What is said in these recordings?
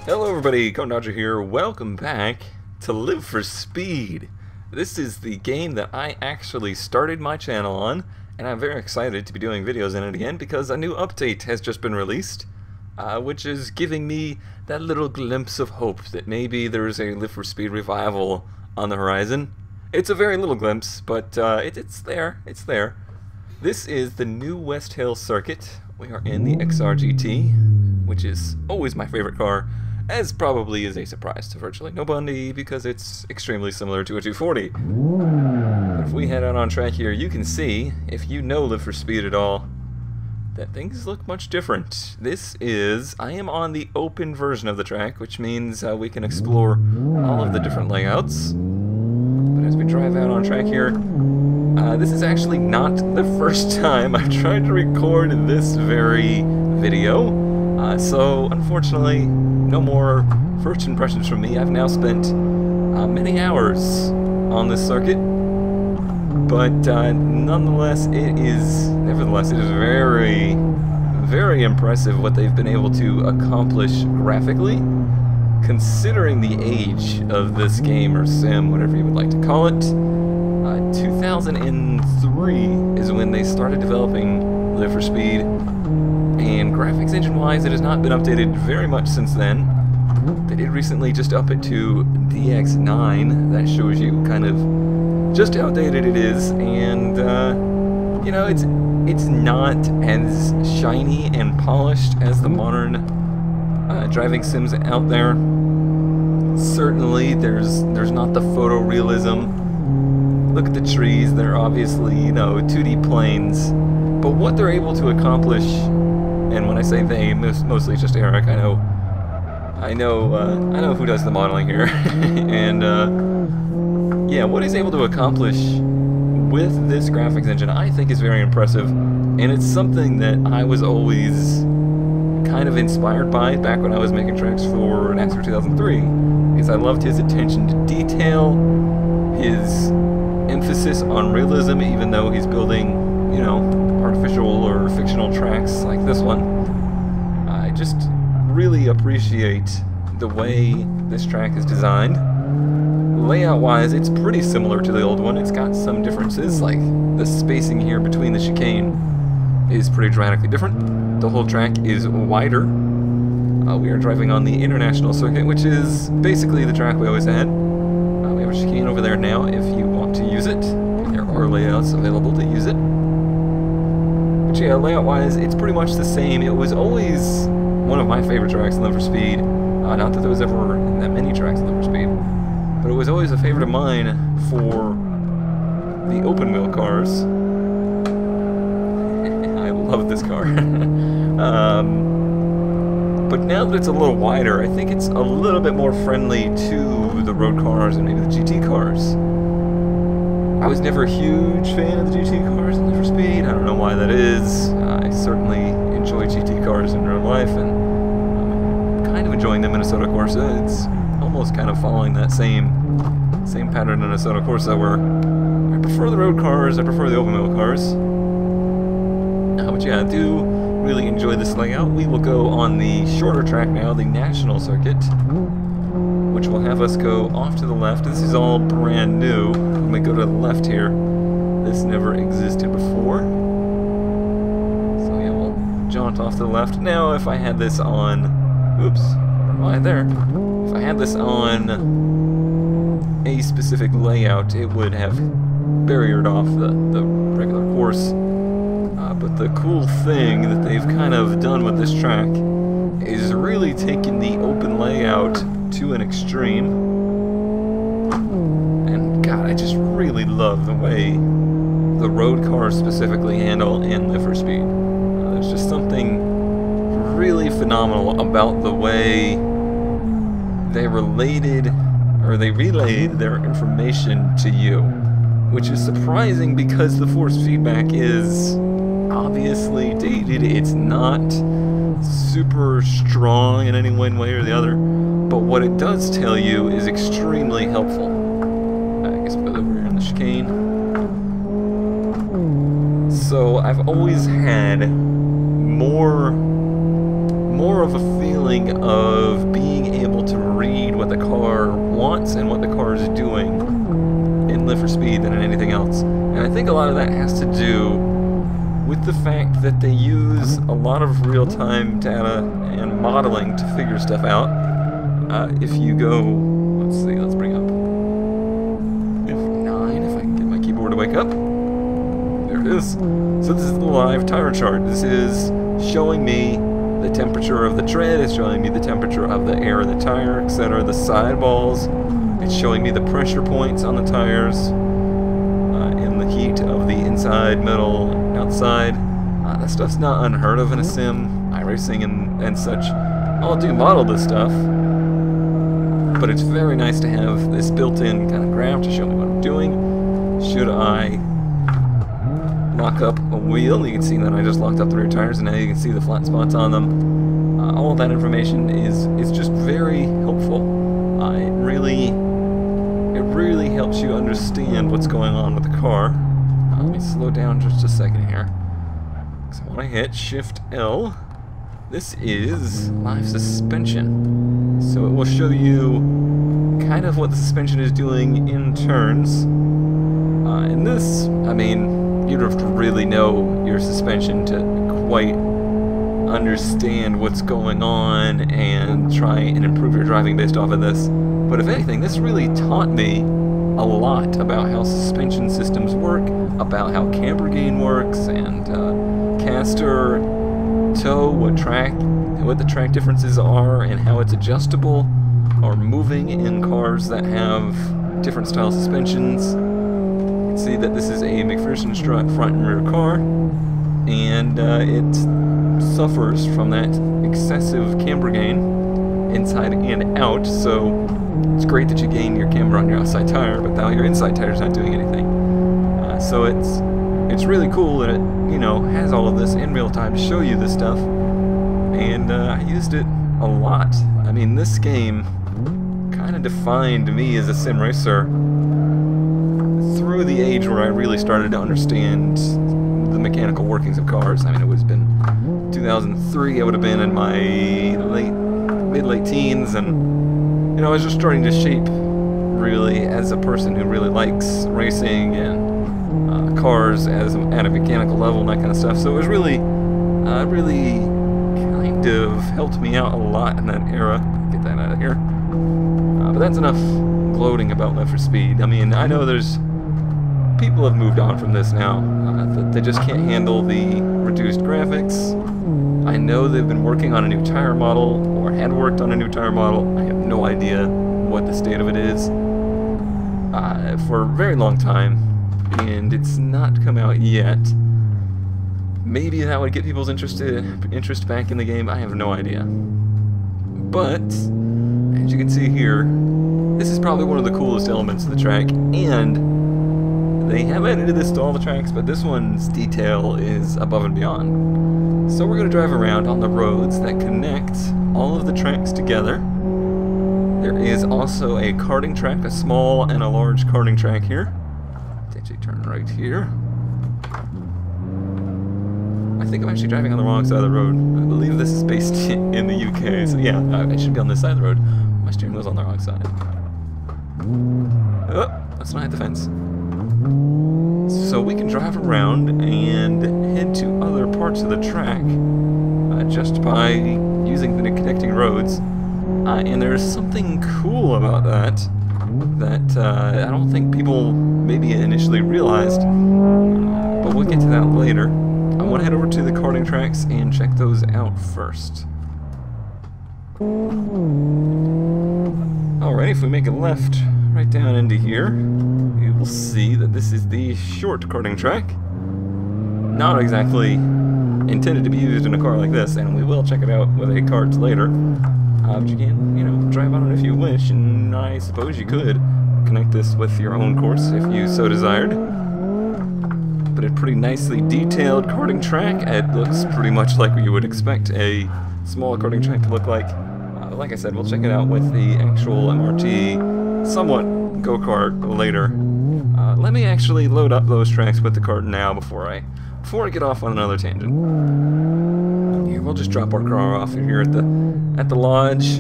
Hello everybody, Cone Dodger here. Welcome back to Live for Speed. This is the game that I actually started my channel on, and I'm very excited to be doing videos in it again because a new update has just been released, which is giving me that little glimpse of hope that maybe there's a Live for Speed revival on the horizon. It's a very little glimpse, but it's there. It's there. This is the new West Hill circuit. We are in the XR GT, which is always my favorite car, as probably is a surprise to virtually nobody because it's extremely similar to a 240. But if we head out on track here, you can see, if you know Live for Speed at all, that things look much different. I am on the open version of the track, which means we can explore all of the different layouts. But as we drive out on track here, this is actually not the first time I've tried to record this very video. So unfortunately, no more first impressions from me. I've now spent many hours on this circuit, but nevertheless, it is very, very impressive what they've been able to accomplish graphically, considering the age of this game or sim, whatever you would like to call it. 2003 is when they started developing Live for Speed, and graphics engine-wise, it has not been updated very much since then. They did recently just up it to DX9. That shows you kind of just how dated it is, and you know, it's not as shiny and polished as the modern driving sims out there. Certainly, there's not the photorealism. Look at the trees; they're obviously, you know, 2D planes. But what they're able to accomplish, and when I say they, mostly just Eric. I know who does the modeling here, and yeah, what he's able to accomplish with this graphics engine, I think, is very impressive, and it's something that I was always kind of inspired by back when I was making tracks for NASCAR 2003, because I loved his attention to detail, his emphasis on realism, even though he's building, you know, artificial or fictional tracks like this one. I just really appreciate the way this track is designed. Layout-wise, it's pretty similar to the old one. It's got some differences, like the spacing here between the chicane is pretty dramatically different. The whole track is wider. We are driving on the international circuit, which is basically the track we always had. We have a chicane over there now if you want to use it, and there are layouts available to use it. But yeah, layout-wise, it's pretty much the same. It was always one of my favorite tracks in Live for Speed. Not that there was ever that many tracks in Live for Speed, but it was always a favorite of mine for the open wheel cars. I love this car. But now that it's a little wider, I think it's a little bit more friendly to the road cars and maybe the GT cars. I was never a huge fan of the GT cars in Live for Speed. I don't know why that is. I certainly enjoy GT cars in real life, and I'm kind of enjoying the Minnesota Corsa. It's almost kind of following that same pattern in Minnesota Corsa, where I prefer the road cars, I prefer the open wheel cars. But yeah, I do really enjoy this layout. We will go on the shorter track now, the national circuit, which will have us go off to the left. This is all brand new. When we go to the left here, this never existed before. So yeah, we'll jaunt off to the left. Now, if I had this on... Oops, never mind there. If I had this on a specific layout, it would have barriered off the regular course. But the cool thing that they've kind of done with this track is really taken the open layout to an extreme. And God, I just really love the way the road cars specifically handle in Live for Speed. There's just something really phenomenal about the way they relayed their information to you, which is surprising because the force feedback is obviously dated. It's not super strong in any one way or the other, but what it does tell you is extremely helpful. I guess we'll go over here in the chicane. So I've always had more of a feeling of being able to read what the car wants and what the car is doing in Live for Speed than in anything else. And I think a lot of that has to do with the fact that they use a lot of real-time data and modeling to figure stuff out. If you go, let's see, let's bring up F9, if I can get my keyboard to wake up. There it is. So this is the live tire chart. This is showing me the temperature of the tread, it's showing me the temperature of the air in the tire, etc. The sidewalls, it's showing me the pressure points on the tires, in the heat of the inside, middle, outside. That stuff's not unheard of in a sim, iRacing and such. I'll do model this stuff, but it's very nice to have this built-in kind of graph to show me what I'm doing. Should I lock up a wheel, you can see that I just locked up the rear tires, and now you can see the flat spots on them. All of that information is just very helpful. It really helps you understand what's going on with the car. Let me slow down just a second here. So when I hit Shift L, this is live suspension. So it will show you kind of what the suspension is doing in turns. In this, I mean, you'd have to really know your suspension to quite understand what's going on and try and improve your driving based off of this. But if anything, this really taught me a lot about how suspension systems work, about how camber gain works, and caster, toe, what the track differences are, and how it's adjustable or moving in cars that have different style suspensions. You can see that this is a McPherson strut front and rear car, and it suffers from that excessive camber gain inside and out, so it's great that you gain your camber on your outside tire, but now your inside tire's not doing anything. So it's really cool that it, you know, has all of this in real time to show you this stuff, and I used it a lot. I mean, this game kind of defined me as a sim racer through the age where I really started to understand the mechanical workings of cars. I mean, it would have been 2003, I would have been in my mid-late teens, and you know, I was just starting to shape really as a person who really likes racing and cars at a mechanical level and that kind of stuff. So it was really kind of helped me out a lot in that era. Get that out of here. But that's enough gloating about Live for Speed. I mean, I know there's people have moved on from this now. They just can't handle the reduced graphics. I know they've been working on a new tire model, or had worked on a new tire model. I have no idea what the state of it is for a very long time, and it's not come out yet. Maybe that would get people's interest back in the game. I have no idea. But as you can see here, this is probably one of the coolest elements of the track, and they have edited this to all the tracks, but this one's detail is above and beyond. So we're going to drive around on the roads that connect all of the tracks together. There is also a karting track, a small and a large karting track here. Let's actually turn right here. I think I'm actually driving on the wrong side of the road. I believe this is based in the UK, so yeah, I should be on this side of the road. My steering wheel's on the wrong side. Oh, let's not hit the fence. So we can drive around and head to other parts of the track just by using the connecting roads. And there's something cool about that I don't think people maybe initially realized, but we'll get to that later. I want to head over to the karting tracks and check those out first. Alright, if we make a left right down into here, you will see that this is the short karting track. Not exactly intended to be used in a car like this, and we will check it out with a kart later. But you can, you know, drive on it if you wish, and I suppose you could connect this with your own course if you so desired. but a pretty nicely detailed karting track. It looks pretty much like what you would expect a small karting track to look like. Like I said, we'll check it out with the actual MRT somewhat go-kart later. Let me actually load up those tracks with the kart now before I get off on another tangent. Here, we'll just drop our car off here at the lodge.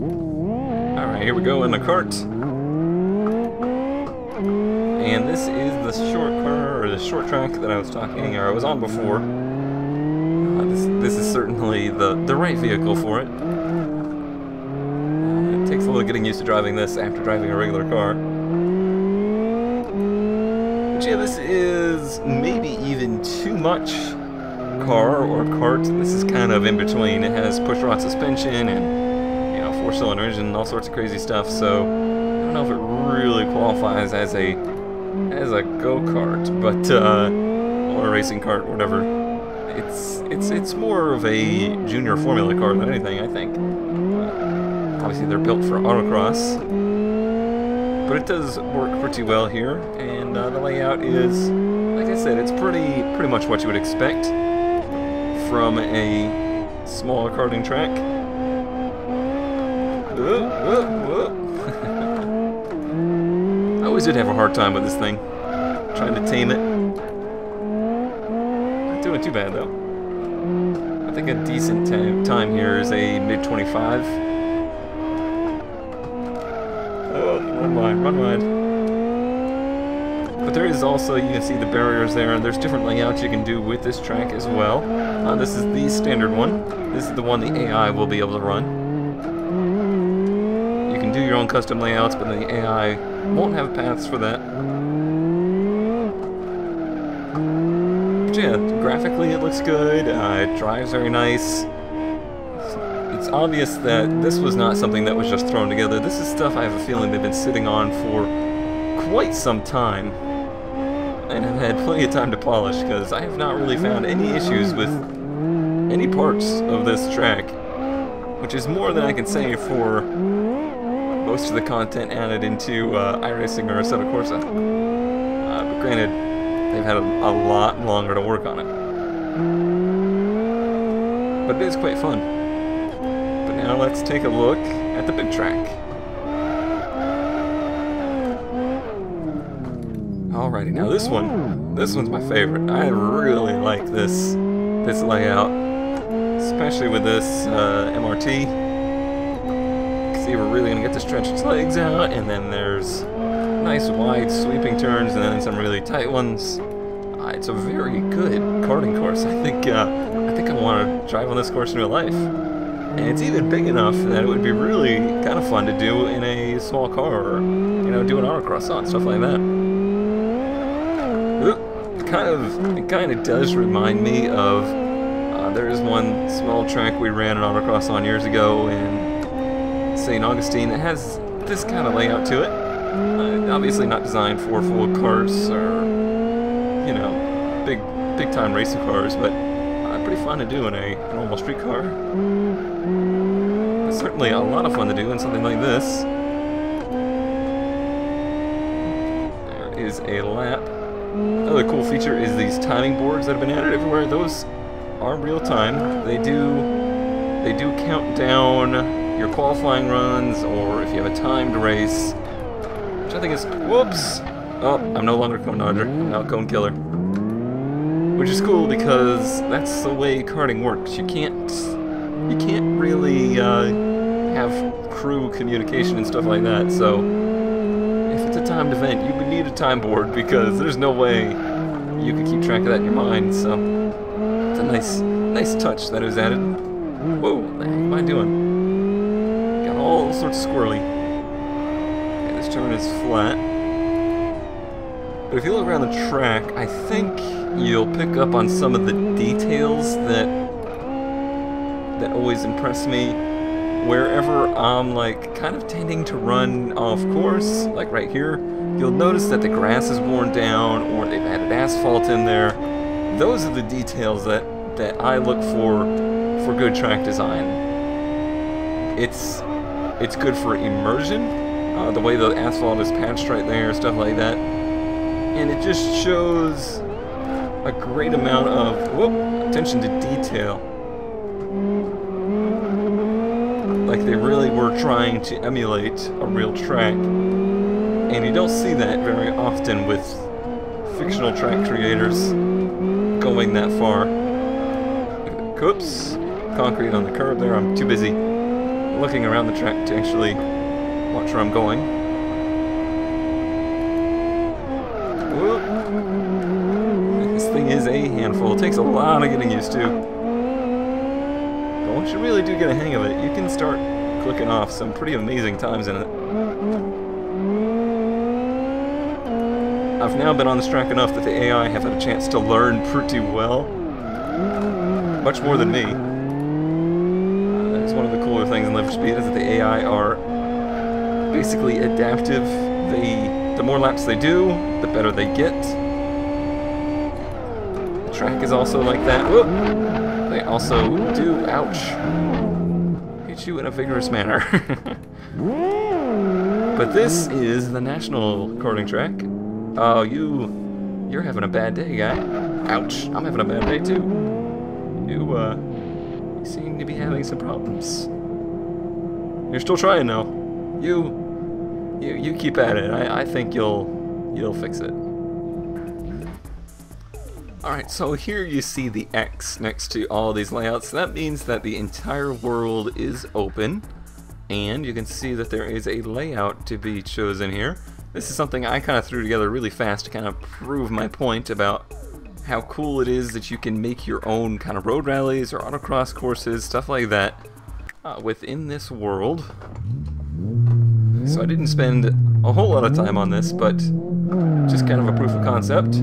Alright, here we go in the kart. And this is the short car, or the short track that I was on before. This is certainly the right vehicle for it. It takes a little getting used to driving this after driving a regular car. But yeah, this is maybe even too much car or kart. This is kind of in between. It has push-rod suspension and, you know, 4-cylinder engine and all sorts of crazy stuff, so I don't know if it really qualifies as a go-kart, but or a racing kart, whatever. It's more of a junior formula car than anything, I think. Obviously they're built for autocross, but it does work pretty well here, and the layout is, like I said, it's pretty much what you would expect from a small karting track. I always did have a hard time with this thing, trying to tame it. Not doing too bad though. I think a decent time here is a mid-25. Oh, run wide. But there is also, you can see the barriers there, and there's different layouts you can do with this track as well. This is the standard one. This is the one the AI will be able to run. You can do your own custom layouts, but the AI won't have paths for that. But yeah, graphically it looks good, it drives very nice. It's obvious that this was not something that was just thrown together. This is stuff I have a feeling they've been sitting on for quite some time, and have had plenty of time to polish, because I have not really found any issues with any parts of this track, which is more than I can say for most of the content added into iRacing or Assetto Corsa. But granted, they've had a lot longer to work on it. But it is quite fun. But now let's take a look at the big track. Alrighty, now this one's my favorite. I really like this layout, especially with this MRT. See, we're really gonna get to stretch its legs out, and then there's nice wide sweeping turns, and then some really tight ones. It's a very good karting course. I think I want to drive on this course in real life, and it's even big enough that it would be really kind of fun to do in a small car, or do an autocross on, stuff like that. It kind of does remind me of there is one small track we ran an autocross on years ago in St. Augustine that has this kind of layout to it. Obviously not designed for full cars or big time racing cars, but pretty fun to do in a normal street car. It's certainly a lot of fun to do in something like this. There is a lap. Another cool feature is these timing boards that have been added everywhere. Those are real time. They do count down your qualifying runs, or if you have a timed race, which I think is, whoops! Oh, I'm no longer Cone Dodger, I'm now Cone Killer. Which is cool because that's the way karting works. You can't really have crew communication and stuff like that, so if it's a timed event, you would need a time board, because there's no way you could keep track of that in your mind, so it's a nice touch that was added. Whoa, what the heck am I doing? Got all sorts of squirrely. Okay, this turn is flat. But if you look around the track, I think you'll pick up on some of the details that always impress me. Wherever I'm kind of tending to run off course, like right here, you'll notice that the grass is worn down, or they've added asphalt in there. Those are the details that I look for good track design. It's good for immersion, the way the asphalt is patched right there, stuff like that. and it just shows a great amount of attention to detail. Like they really were trying to emulate a real track, and you don't see that very often with fictional track creators going that far. Oops, concrete on the curb there. I'm too busy looking around the track to actually watch where I'm going. Whoop. This thing is a handful. It takes a lot of getting used to. But once you really do get a hang of it, you can start clicking off some pretty amazing times in it. I've now been on this track enough that the AI have had a chance to learn pretty well. Much more than me. That's one of the cooler things in Live for Speed, is that the AI are basically adaptive. The more laps they do, the better they get. The track is also like that. Whoop! They also do, ouch, hit you in a vigorous manner. But this is the national karting track. Oh, you're having a bad day, guy. Ouch, I'm having a bad day too. You seem to be having some problems. You're still trying though. You keep at it. I think you'll fix it. Alright, so here you see the X next to all these layouts. That means that the entire world is open, and you can see that there is a layout to be chosen here. This is something I kind of threw together really fast to kind of prove my point about how cool it is that you can make your own kind of road rallies or autocross courses, stuff like that, within this world. So I didn't spend a whole lot of time on this, but just kind of a proof of concept.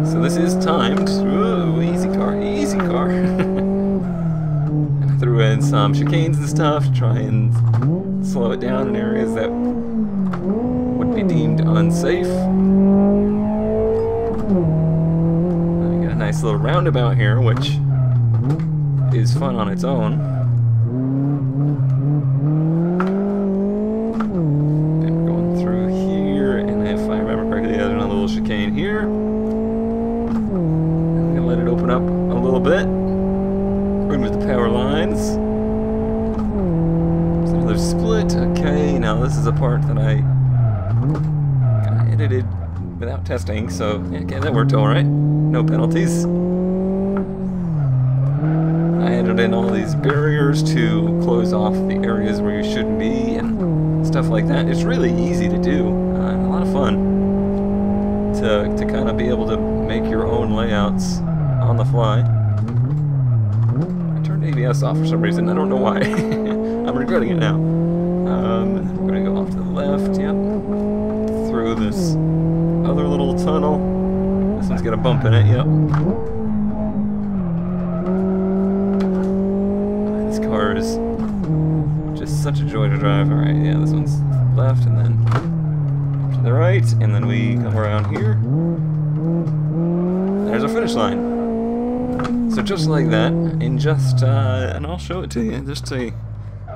So this is timed. Whoa, easy car, easy car. And I threw in some chicanes and stuff to try and slow it down in areas that would be deemed unsafe. We got a nice little roundabout here, which is fun on its own. And we're going through here, and if I remember correctly, there's another little chicane here. I'm gonna let it open up a little bit. Remove the power lines. There's another split. Okay, now this is a part that I edited without testing, so okay, that worked all right. No penalties. I added in all these barriers to close off the areas where you shouldn't be and stuff like that. It's really easy to do and a lot of fun to kind of be able to make your own layouts on the fly. I turned ABS off for some reason. I don't know why. I'm regretting it now. We're going to go off to the left, yep. Through this other little tunnel. This one's got a bump in it, yep. This car is just such a joy to drive. Alright, yeah, this one's left and then to the right, and then we come around here. There's our finish line. So just like that, in just, and I'll show it to you, it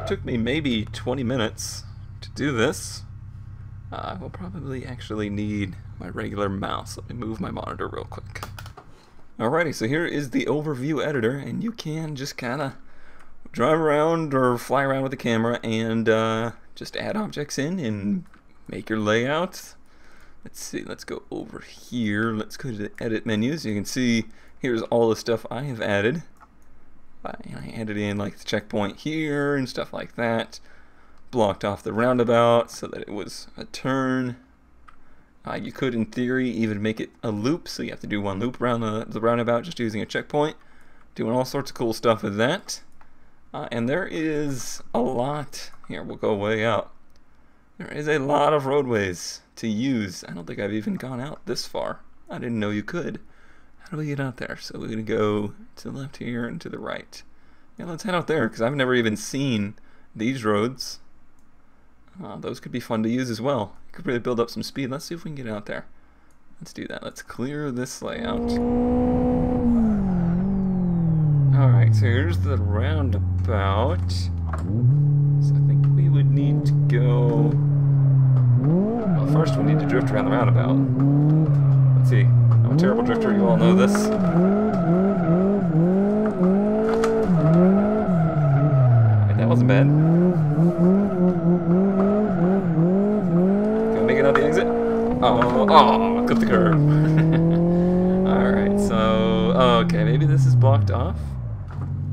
took me maybe 20 minutes to do this. I will probably actually need my regular mouse. Let me move my monitor real quick. Alrighty, so here is the overview editor, and you can just kind of drive around or fly around with the camera and just add objects in and make your layout. Let's see, let's go over here. Let's go to the edit menus. You can see here's all the stuff I have added. I added in like the checkpoint here and stuff like that. Blocked off the roundabout so that it was a turn. You could, in theory, even make it a loop, so you have to do one loop around the roundabout just using a checkpoint. Doing all sorts of cool stuff with that. And there is a lot. Here, we'll go way out. There is a lot of roadways to use. I don't think I've even gone out this far. I didn't know you could. How do we get out there? So we're going to go to the left here and to the right. Yeah, let's head out there, because I've never even seen these roads. Those could be fun to use as well. You could really build up some speed. Let's see if we can get out there. Let's do that. Let's clear this layout. Alright, so here's the roundabout. So I think we would need to go Well, first we need to drift around the roundabout. Let's see. I'm a terrible drifter, you all know this. Alright, that wasn't bad. Can I make it out the exit? Oh, clip the curb. Alright, so, okay, maybe this is blocked off.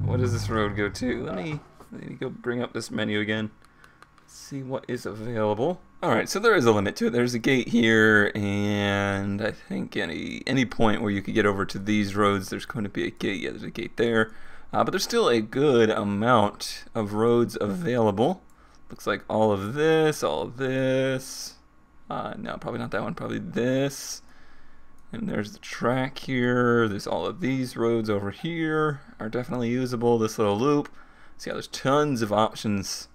What does this road go to? Let me go bring up this menu again. See what is available. Alright, so there is a limit to it. There's a gate here, and I think any point where you could get over to these roads, there's going to be a gate. Yeah, there's a gate there. But there's still a good amount of roads available. Looks like all of this. No, probably not that one, probably this. And there's the track here. There's all of these roads over here are definitely usable. This little loop. See how there's tons of options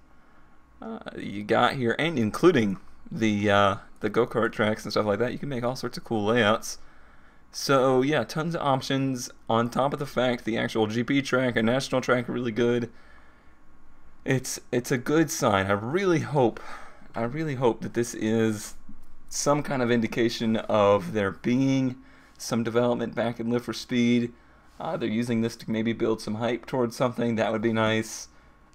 you got here, and including the go-kart tracks and stuff like that. You can make all sorts of cool layouts. So yeah, tons of options on top of the fact the actual GP track and national track are really good. It's a good sign. I really hope that this is some kind of indication of there being some development back in Live for Speed. They're using this to maybe build some hype towards something. That would be nice.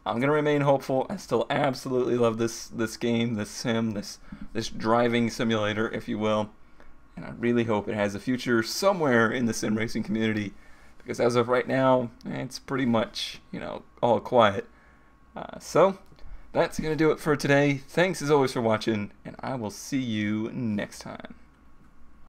I'm gonna remain hopeful. I still absolutely love this game, this sim, this driving simulator, if you will. And I really hope it has a future somewhere in the sim racing community, because as of right now, it's pretty much, all quiet. So that's gonna do it for today. Thanks as always for watching, and I will see you next time.